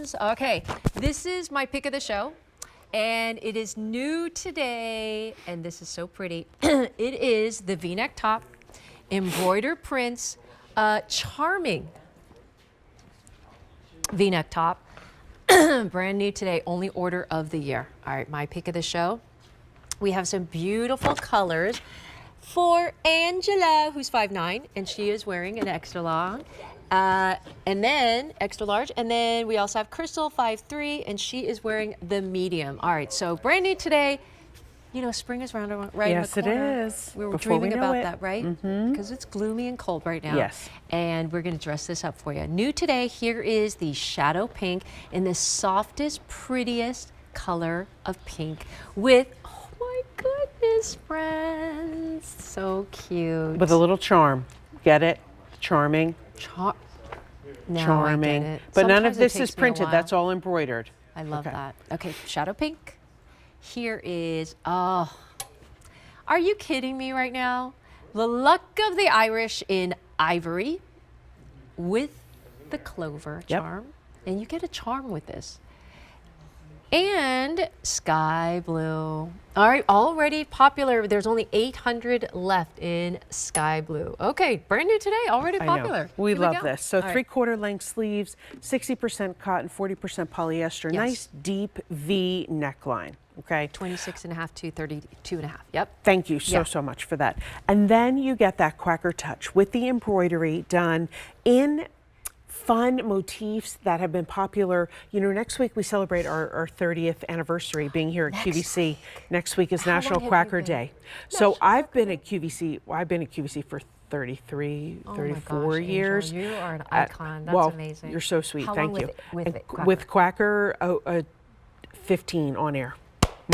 friends. Okay, this is my pick of the show, and it is new today, and this is so pretty. It is the V-neck top, embroidered prints, charming V-neck top, brand new today, only order of the year. All right, my pick of the show. We have some beautiful colors for Angela, who's 5'9", and she is wearing an extra long. And then extra large, and then we also have Crystal, 5'3", and she is wearing the medium. All right, so brand new today. You know, spring is right in the corner. Yes, it is. We were Before dreaming we know about it. that, right? Because it's gloomy and cold right now. Yes. And we're going to dress this up for you. New today, here is the shadow pink in the softest, prettiest color of pink with, oh my goodness, friends, so cute. With a little charm. Get it? Charming. Now Charming. I get it. But none Sometimes of it this takes is me a printed. while. That's all embroidered. I love that. Okay, shadow pink. Here is, oh, are you kidding me right now? The luck of the Irish in ivory with the clover charm. And you get a charm with this. And sky blue. All right, already popular. There's only 800 left in sky blue. Okay, brand new today, already popular. I know. We Here love go. this. So All right. 3/4 length sleeves, 60% cotton, 40% polyester. Yes. Nice deep V neckline. Okay. 26.5 to 32.5. Yep. Thank you so, Yeah. so much for that. And then you get that Quacker touch with the embroidery done in fun motifs that have been popular. You know, next week we celebrate our 30th anniversary being here at QVC. Next week is National long have you Quacker been? Day. So I've been at QVC for 33, Oh my 34 gosh, years. Angel, you are an icon. That's well, amazing. You're so sweet. How Thank long you. with And Quacker? with Quacker, 15 on air.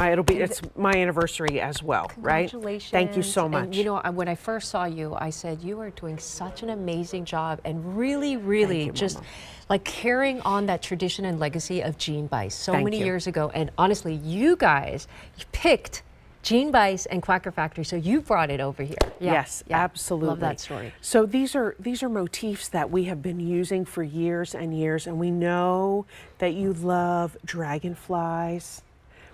It's my anniversary as well, right? Congratulations. Thank you so much. And you know, when I first saw you, I said, you are doing such an amazing job and really, really you, just Mama. like carrying on that tradition and legacy of Jean Bice so Thank many you. years ago. And honestly, you guys picked Jean Bice and Quacker Factory, so you brought it over here. Yeah, Yes, yeah. absolutely. Love that story. So these are motifs that we have been using for years and years, and we know that you love dragonflies.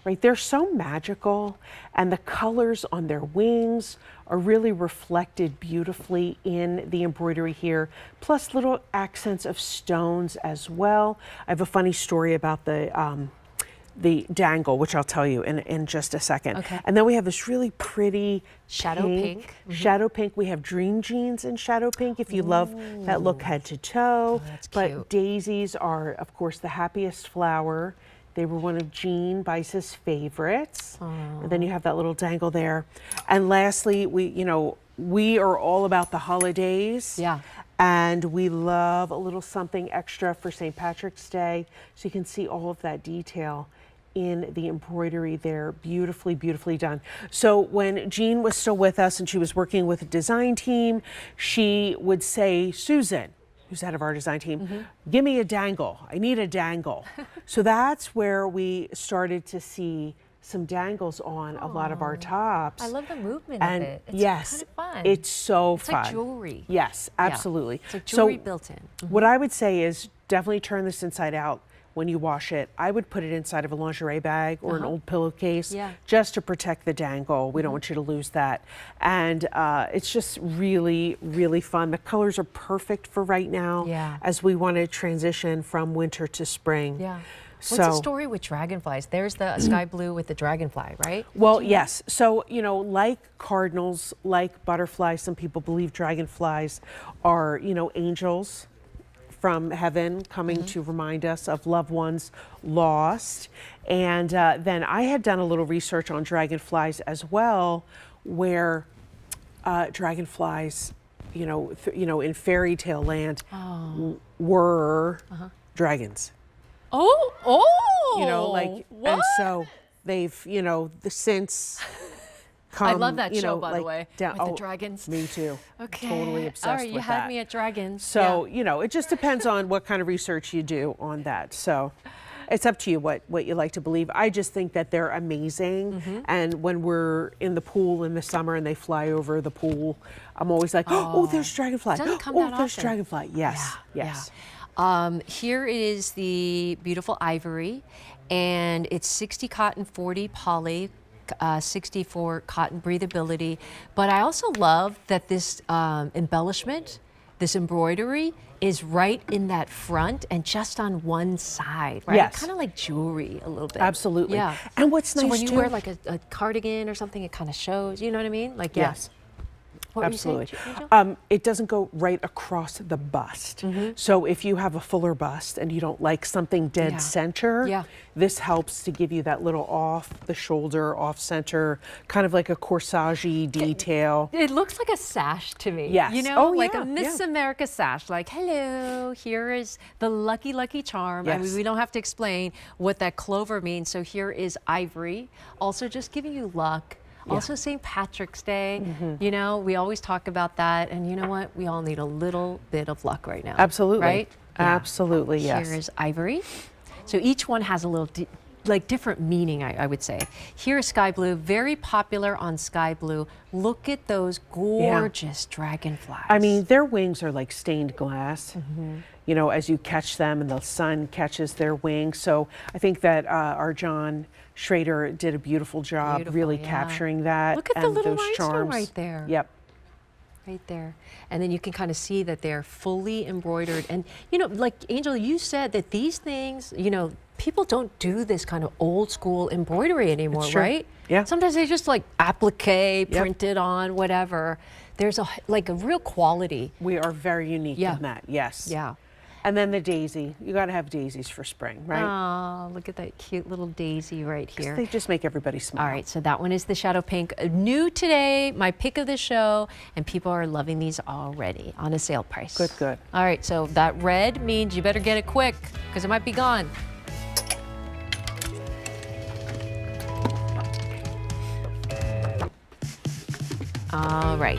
Right, they're so magical, and the colors on their wings are really reflected beautifully in the embroidery here, plus little accents of stones as well. I have a funny story about the dangle, which I'll tell you in just a second. Okay. And then we have this really pretty Shadow pink. Shadow pink. We have dream jeans in shadow pink if you love that look head to toe. That's but cute. daisies are, of course, the happiest flower. They were one of Jean Bice's favorites. And then you have that little dangle there. And lastly, we are all about the holidays. Yeah. And we love a little something extra for St. Patrick's Day. So you can see all of that detail in the embroidery there. Beautifully, beautifully done. So when Jean was still with us and she was working with a design team, she would say, Susan, who's head of our design team, give me a dangle. I need a dangle. So that's where we started to see some dangles on a lot of our tops. I love the movement And of it. It's yes, kind of fun. it's so It's fun. like jewelry. Yes, absolutely. It's like jewelry So built in. what I would say is definitely turn this inside out when you wash it. I would put it inside of a lingerie bag or an old pillowcase just to protect the dangle. We don't want you to lose that. And it's just really, really fun. The colors are perfect for right now as we want to transition from winter to spring. Yeah. So, What's the story with dragonflies? There's the sky blue with the dragonfly, right? Well, yes. So, like cardinals, like butterflies, some people believe dragonflies are, angels from heaven coming to remind us of loved ones lost. And then I had done a little research on dragonflies as well, where dragonflies, in fairy tale land were dragons. Oh, what? And so they've, since come, I love that show, by the like, way, down, with the dragons. Me too. Okay. Totally obsessed All right, you with had that. me at dragons. So, it just depends on what kind of research you do on that. So it's up to you what you like to believe. I just think that they're amazing. And when we're in the pool in the summer and they fly over the pool, I'm always like, oh, there's dragonfly. Doesn't come oh, that there's often. dragonfly. Yes, yes. Here is the beautiful ivory, and it's 60 cotton, 40 poly, 60 for cotton breathability. But I also love that this embellishment, this embroidery, is right in that front and just on one side, right? Yes. Kind of like jewelry a little bit. Absolutely. Yeah. And what's So nice when you too, wear like a cardigan or something, it kind of shows, you know what I mean? Like, yes. What were you saying, Absolutely. Angel? It doesn't go right across the bust. Mm-hmm. So if you have a fuller bust and you don't like something dead Yeah. center, Yeah. this helps to give you that little off the shoulder, off center, kind of like a corsage detail. It looks like a sash to me. Yes. You know, Oh, like yeah, a Miss yeah. America sash. Like, hello, here is the lucky, lucky charm. I mean, Yes. we don't have to explain what that clover means. So here is ivory, also just giving you luck. Also St. Patrick's Day, you know, we always talk about that. And you know what? We all need a little bit of luck right now. Absolutely. Right? Yeah. Absolutely, yes. Here is ivory. So each one has a little like different meaning, I would say. Here is sky blue, very popular on sky blue. Look at those gorgeous dragonflies. I mean, their wings are like stained glass, you know, as you catch them and the sun catches their wings. So I think that our John Schrader did a beautiful job really yeah. capturing that. Look at the and little those rhinestone charms. right there. Yep. Right there. And then you can kind of see that they're fully embroidered. And, you know, like Angel, you said that these things, you know, people don't do this kind of old school embroidery anymore, true. right? Yeah. Sometimes they just like applique, printed on, whatever. There's a like a real quality. We are very unique Yeah. in that, yes. Yeah. And then the daisy. You got to have daisies for spring, right? Oh, look at that cute little daisy right here. They just make everybody smile. All right, so that one is the shadow pink. New today, my pick of the show, and people are loving these already on a sale price. Good, good. All right, so that red means you better get it quick because it might be gone. All right.